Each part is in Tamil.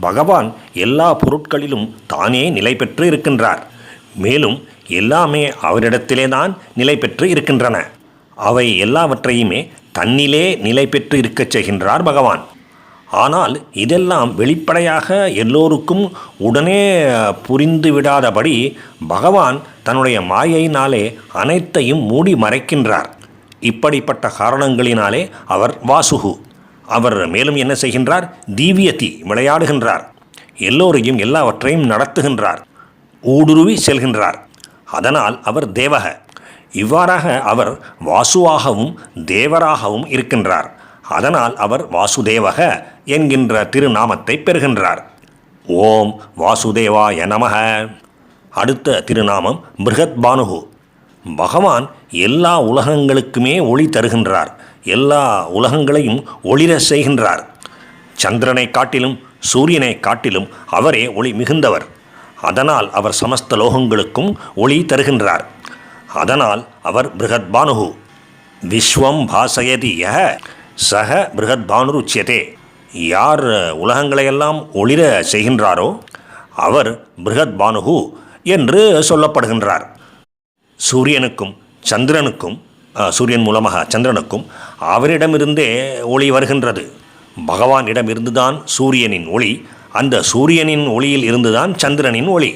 பகவான் எல்லா பொருட்களிலும் தானே நிலை பெற்று இருக்கின்றார். மேலும் எல்லாமே அவரிடத்திலே தான் நிலை பெற்று இருக்கின்றன. அவை எல்லாவற்றையுமே தன்னிலே நிலை பெற்று இருக்கச் செய்கின்றார் பகவான். ஆனால் இதெல்லாம் வெளிப்படையாக எல்லோருக்கும் உடனே புரிந்துவிடாதபடி பகவான் தன்னுடைய மாயையினாலே அனைத்தையும் மூடி மறைக்கின்றார். இப்படிப்பட்ட காரணங்களினாலே அவர் வாசுகு. அவர் மேலும் என்ன செய்கின்றார்? தீவியதி, விளையாடுகின்றார். எல்லோரையும் எல்லாவற்றையும் நடத்துகின்றார், ஊடுருவி செல்கின்றார். அதனால் அவர் தேவக. இவ்வாறாக அவர் வாசுவாகவும் தேவராகவும் இருக்கின்றார். அதனால் அவர் வாசுதேவக என்கின்ற திருநாமத்தை பெறுகின்றார். ஓம் வாசுதேவாய நமக. அடுத்த திருநாமம் பிருகத்பானுகு. பகவான் எல்லா உலகங்களுக்குமே ஒளி தருகின்றார். எல்லா உலகங்களையும் ஒளிர செய்கின்றார். சந்திரனை காட்டிலும் சூரியனை காட்டிலும் அவரே ஒளி மிகுந்தவர். அதனால் அவர் சமஸ்த லோகங்களுக்கும் ஒளி தருகின்றார். அதனால் அவர் பிருகத்பானுகு. விஸ்வம் பாசயதி யஹ சக பிருகத்பானுருச்சியதே. யார் உலகங்களையெல்லாம் ஒளிர செய்கின்றாரோ அவர் பிருகத்பானுகு என்று சொல்லப்படுகின்றார். சூரியனுக்கும் சந்திரனுக்கும், சூரியன் மூலமாக சந்திரனுக்கும் அவரிடமிருந்தே ஒளி வருகின்றது. பகவானிடமிருந்துதான் சூரியனின் ஒளி, அந்த சூரியனின் ஒளியில் இருந்துதான் சந்திரனின் ஒளி.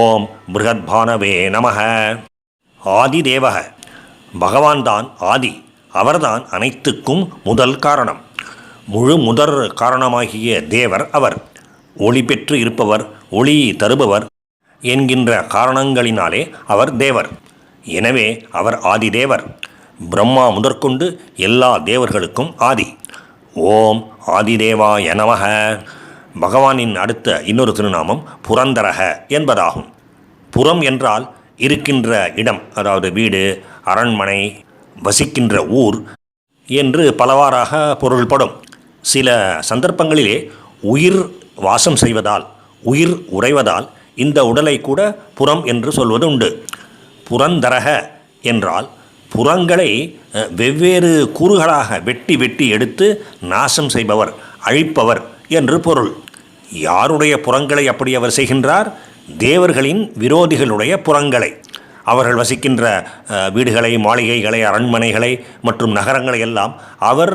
ஓம் பிருகத்பானவே நமக. ஆதிதேவக. பகவான் தான் ஆதி. அவர்தான் அனைத்துக்கும் முதல் காரணம். முழு முதற் காரணமாகிய தேவர் அவர். ஒளி பெற்று இருப்பவர், ஒளி தருபவர் என்கின்ற காரணங்களினாலே அவர் தேவர். எனவே அவர் ஆதிதேவர். பிரம்மா முதற்கொண்டு எல்லா தேவர்களுக்கும் ஆதி. ஓம் ஆதிதேவாய நமக. பகவானின் அடுத்த இன்னொரு திருநாமம் புரந்தரக என்பதாகும். புறம் என்றால் இருக்கின்ற இடம், அதாவது வீடு, அரண்மனை, வசிக்கின்ற ஊர் என்று பலவாறாக பொருள்படும். சில சந்தர்ப்பங்களிலே உயிர் வாசம் செய்வதால், உயிர் உறைவதால் இந்த உடலை கூட புறம் என்று சொல்வது உண்டு. புரந்தரக என்றால் புறங்களை வெவ்வேறு கூறுகளாக வெட்டி வெட்டி எடுத்து நாசம் செய்பவர், அழிப்பவர் என்று பொருள். யாருடைய புறங்களை அப்படி அவர் செய்கின்றார்? தேவர்களின் விரோதிகளுடைய புறங்களை. அவர்கள் வசிக்கின்ற வீடுகளை, மாளிகைகளை, அரண்மனைகளை மற்றும் நகரங்களை எல்லாம் அவர்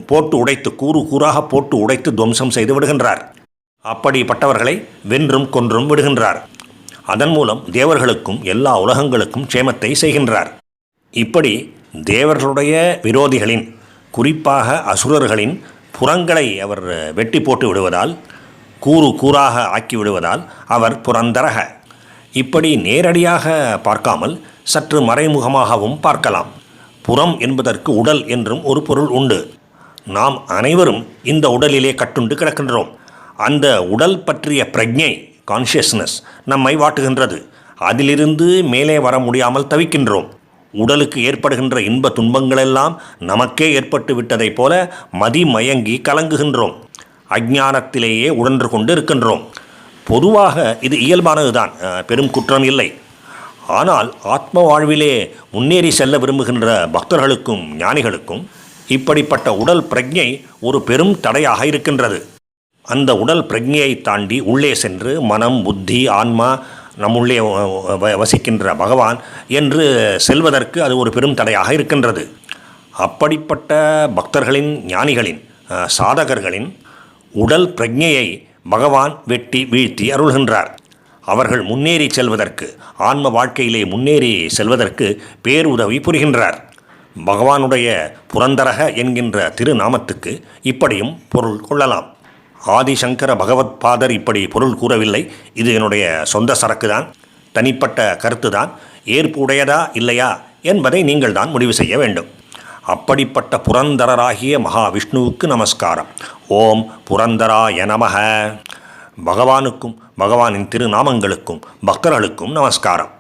போட்டு உடைத்து, கூறு கூறாக போட்டு உடைத்து துவம்சம் செய்து விடுகின்றார். அப்படிப்பட்டவர்களை வென்றும் கொன்றும் விடுகின்றார். அதன் மூலம் தேவர்களுக்கும் எல்லா உலகங்களுக்கும் க்ஷேமத்தை செய்கின்றார். இப்படி தேவர்களுடைய விரோதிகளின், குறிப்பாக அசுரர்களின் புறங்களை அவர் வெட்டி போட்டு விடுவதால், கூறு கூறாக ஆக்கி விடுவதால் அவர் புரந்தரக. இப்படி நேரடியாக பார்க்காமல் சற்று மறைமுகமாகவும் பார்க்கலாம். புறம் என்பதற்கு உடல் என்றும் ஒரு பொருள் உண்டு. நாம் அனைவரும் இந்த உடலிலே கட்டுண்டு கிடக்கின்றோம். அந்த உடல் பற்றிய பிரஜை, கான்ஷியஸ்னஸ் நம்மை வாட்டுகின்றது. அதிலிருந்து மேலே வர முடியாமல் தவிக்கின்றோம். உடலுக்கு ஏற்படுகின்ற இன்ப துன்பங்களெல்லாம் நமக்கே ஏற்பட்டு விட்டதைப் போல மதிமயங்கி கலங்குகின்றோம். அஞ்ஞானத்திலேயே உழன்று கொண்டு இருக்கின்றோம். பொதுவாக இது இயல்பானதுதான், பெரும் குற்றம் இல்லை. ஆனால் ஆத்ம வாழ்விலே முன்னேறி செல்ல விரும்புகின்ற பக்தர்களுக்கும் ஞானிகளுக்கும் இப்படிப்பட்ட உடல் பிரஜை ஒரு பெரும் தடையாக இருக்கின்றது. அந்த உடல் பிரஜையை தாண்டி உள்ளே சென்று மனம், புத்தி, ஆன்மா, நம்முள்ளே வசிக்கின்ற பகவான் என்று செல்வதற்கு அது ஒரு பெரும் தடையாக இருக்கின்றது. அப்படிப்பட்ட பக்தர்களின், ஞானிகளின், சாதகர்களின் உடல் பிரஜையை பகவான் வெட்டி வீழ்த்தி அருள்கின்றார். அவர்கள் முன்னேறி செல்வதற்கு, ஆன்ம வாழ்க்கையிலே முன்னேறி செல்வதற்கு பேருதவி புரிகின்றார். பகவானுடைய புரந்தரக என்கின்ற திருநாமத்துக்கு இப்படியும் பொருள் கொள்ளலாம். ஆதிசங்கர பகவத் பாதர் இப்படி பொருள் கூறவில்லை. இது என்னுடைய சொந்த சரக்கு தான், தனிப்பட்ட கருத்து தான். ஏற்பு உடையதா இல்லையா என்பதை நீங்கள் தான் முடிவு செய்ய வேண்டும். அப்படிப்பட்ட புரந்தரராகிய மகாவிஷ்ணுவுக்கு நமஸ்காரம். ஓம் புரந்தராய நமக. பகவானுக்கும் பகவானின் திருநாமங்களுக்கும் பக்தர்களுக்கும் நமஸ்காரம்.